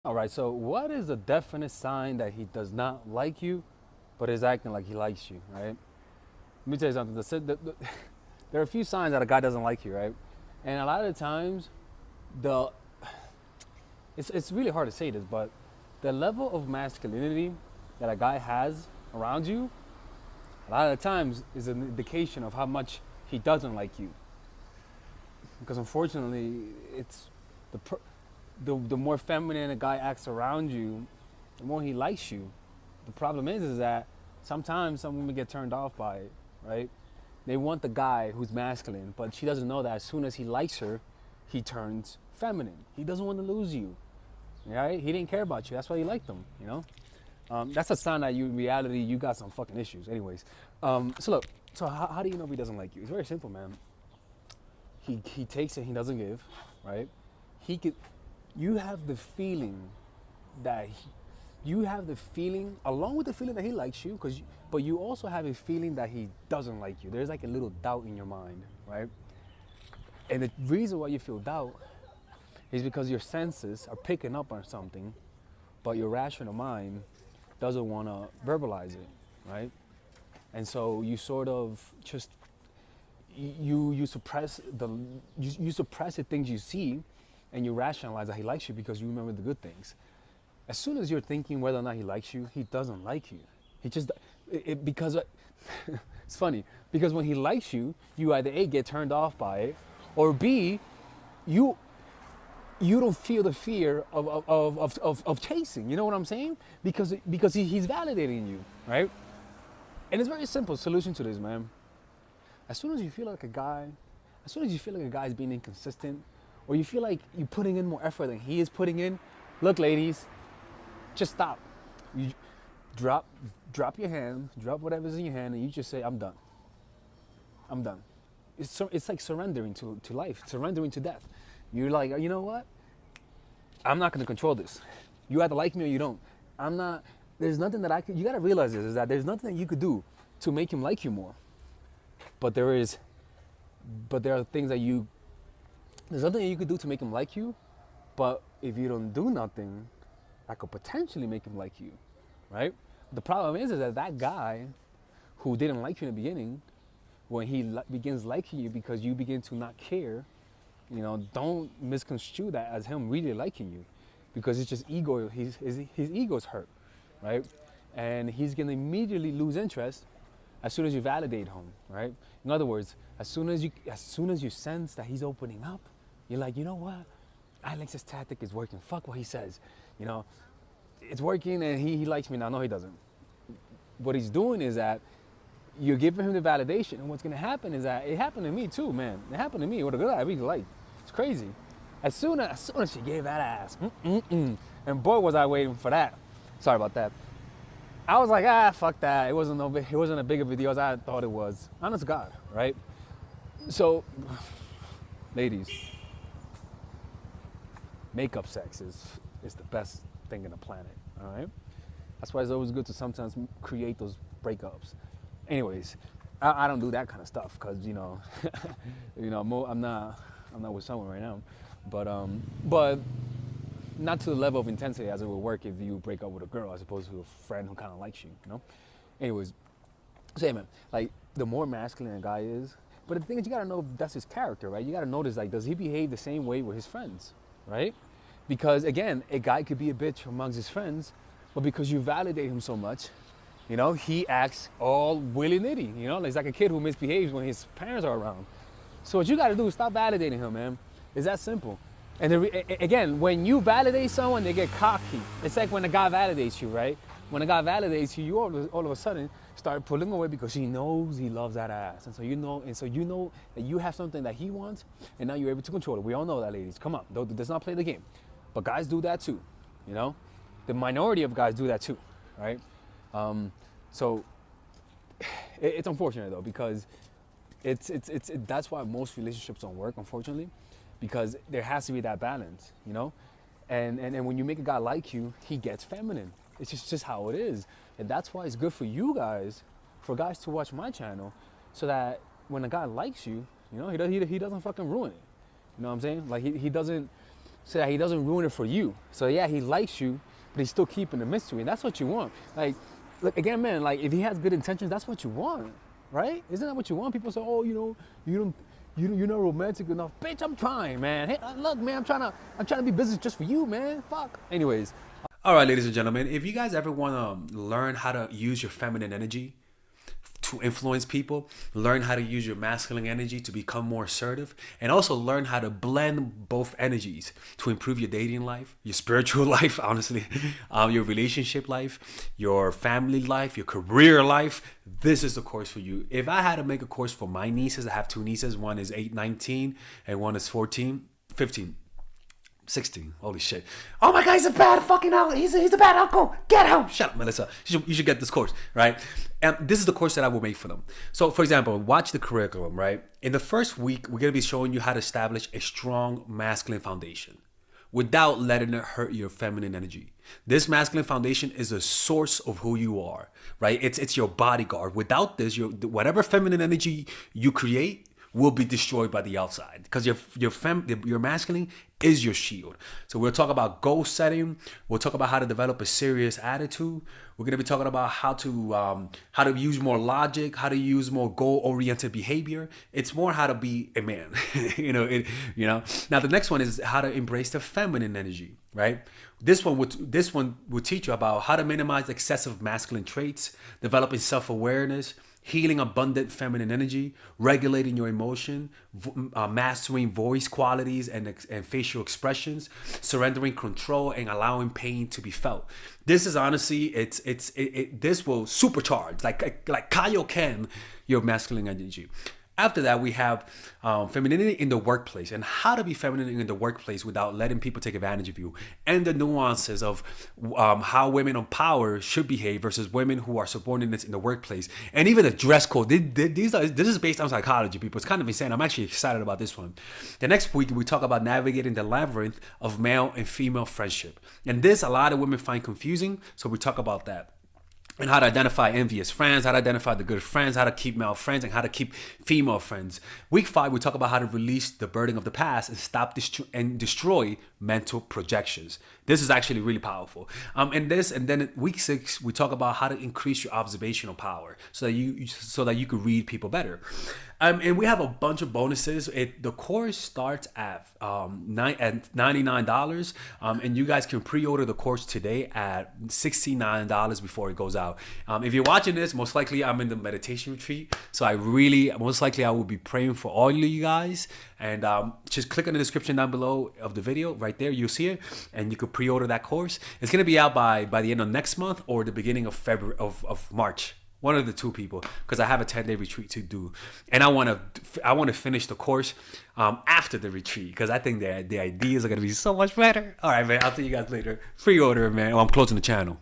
All right, so what is a definite sign that he does not like you, but is acting like he likes you, right? Let me tell you something. There are a few signs that a guy doesn't like you, right? And a lot of the times, the it's really hard to say this, but the level of masculinity that a guy has around you, a lot of the times is an indication of how much he doesn't like you. Because unfortunately, it's the the more feminine a guy acts around you, the more he likes you. The problem is that sometimes some women get turned off by it, right? They want the guy who's masculine, but she doesn't know that as soon as he likes her, he turns feminine. He doesn't want to lose you, right? He didn't care about you. That's why he liked them, you know? That's a sign that you, in reality, you got some fucking issues. Anyways, so look, so how do you know if he doesn't like you? It's very simple, man. He takes it, he doesn't give, right? He could, you have the feeling that you have the feeling, along with the feeling that he likes you, but you also have a feeling that he doesn't like you. There's like a little doubt in your mind, right? And the reason why you feel doubt is because your senses are picking up on something, but your rational mind doesn't want to verbalize it, right? And so you sort of just you suppress you suppress the things you see, and you rationalize that he likes you because you remember the good things. As soon as you're thinking whether or not he likes you, he doesn't like you. He just because it's funny because when he likes you, you either A, get turned off by it, or B, you you don't feel the fear of chasing. You know what I'm saying? Because he's validating you, right? And it's very simple solution to this, man. As soon as you feel like a guy, as soon as you feel like a guy is being inconsistent, or you feel like you're putting in more effort than he is putting in, look, ladies, just stop. You drop your hand, drop whatever's in your hand, and you just say, "I'm done. I'm done." It's like surrendering to life, surrendering to death. You're like, you know what? I'm not gonna control this. You either like me or you don't. I'm not. There's nothing that I could. You gotta realize this is that there's nothing that you could do to make him like you more. But there is. But there are things that you. There's nothing that you could do to make him like you. But if you don't do nothing, that could potentially make him like you, right? The problem is that that guy who didn't like you in the beginning, when he begins liking you because you begin to not care, you know, don't misconstrue that as him really liking you, because it's just ego. His ego's hurt, right? And he's gonna immediately lose interest as soon as you validate him, right? In other words, as soon as you sense that he's opening up, you're like, you know what? Alex's tactic is working. Fuck what he says, you know, it's working, and he likes me now. No, he doesn't. What he's doing is that you're giving him the validation, and what's gonna happen is that it happened to me too, man. It happened to me with a girl I really like. It's crazy. As soon as she gave that ass, and boy was I waiting for that. Sorry about that. I was like, fuck that. It wasn't a big of a deal as I thought it was. Honest to God, right? So, ladies, makeup sex is the best thing in the planet. All right. That's why it's always good to sometimes create those breakups. Anyways, I don't do that kind of stuff because I'm not with someone right now, but not to the level of intensity as it would work if you break up with a girl as opposed to a friend who kind of likes you, you know. Anyways, say man, like the more masculine a guy is, but the thing is you gotta know if that's his character, right? You gotta notice like does he behave the same way with his friends, right? Because again, a guy could be a bitch amongst his friends, but because you validate him so much, you know, he acts all willy-nilly, you know, it's like a kid who misbehaves when his parents are around. So what you gotta do is stop validating him, man. It's that simple. And again, when you validate someone, they get cocky. It's like when a guy validates you, right? When a guy validates you, you all of a sudden start pulling away because he knows he loves that ass. And so you know that you have something that he wants, and now you're able to control it. We all know that, ladies. Come on, let's not play the game. But guys do that too, you know? The minority of guys do that too, right? So it's unfortunate though, because that's why most relationships don't work, unfortunately, because there has to be that balance, you know? And when you make a guy like you, he gets feminine. It's just how it is. And that's why it's good for you guys, for guys to watch my channel, so that when a guy likes you, you know, he doesn't fucking ruin it. You know what I'm saying? Like he doesn't, so that he doesn't ruin it for you. So yeah, he likes you, but he's still keeping the mystery. And that's what you want. Like, look, again, man, like if he has good intentions, that's what you want, right? Isn't that what you want? People say, oh, you're not romantic enough. Bitch, I'm trying, man. Hey, look, man, I'm trying to be business just for you, man. Fuck. Anyways. All right, ladies and gentlemen, if you guys ever want to learn how to use your feminine energy to influence people, learn how to use your masculine energy to become more assertive, and also learn how to blend both energies to improve your dating life, your spiritual life, honestly, your relationship life, your family life, your career life, this is the course for you. If I had to make a course for my nieces, I have two nieces, one is 8, 19, and one is 14, 15. 16. Holy shit. Oh my God, he's a bad fucking uncle. He's a bad uncle. Get him. Shut up, Melissa. You should get this course, right? And this is the course that I will make for them. So, for example, watch the curriculum, right? In the first week, we're going to be showing you how to establish a strong masculine foundation without letting it hurt your feminine energy. This masculine foundation is a source of who you are, right? It's your bodyguard. Without this, whatever feminine energy you create will be destroyed by the outside, because your masculine is your shield. So we'll talk about goal setting. We'll talk about how to develop a serious attitude. We're gonna be talking about how to use more logic, how to use more goal-oriented behavior. It's more how to be a man. Now the next one is how to embrace the feminine energy, right? This one will teach you about how to minimize excessive masculine traits, developing self-awareness, healing abundant feminine energy, regulating your emotion, mastering voice qualities and facial expressions, surrendering control, and allowing pain to be felt. This is honestly, this will supercharge, like Kaioken, your masculine energy. After that, we have femininity in the workplace and how to be feminine in the workplace without letting people take advantage of you, and the nuances of how women on power should behave versus women who are subordinates in the workplace, and even the dress code. This is based on psychology, people. It's kind of insane. I'm actually excited about this one. The next week, we talk about navigating the labyrinth of male and female friendship. And this, a lot of women find confusing, so we talk about that. And how to identify envious friends, how to identify the good friends, how to keep male friends, and how to keep female friends. Week 5, we talk about how to release the burden of the past and stop and destroy mental projections. This is actually really powerful. And then week 6, we talk about how to increase your observational power so that you could read people better. And we have a bunch of bonuses. The course starts at $99, and you guys can pre-order the course today at $69 before it goes out. If you're watching this, most likely I'm in the meditation retreat, so I will be praying for all of you guys. And just click on the description down below of the video. Right there, you'll see it, and you could pre-order that course. It's gonna be out by the end of next month or the beginning of February of March. One of the two, people, because I have a 10-day retreat to do, and I want to finish the course after the retreat, because I think the ideas are gonna be so much better. All right, man. I'll see you guys later. Pre-order, man. Oh, I'm closing the channel.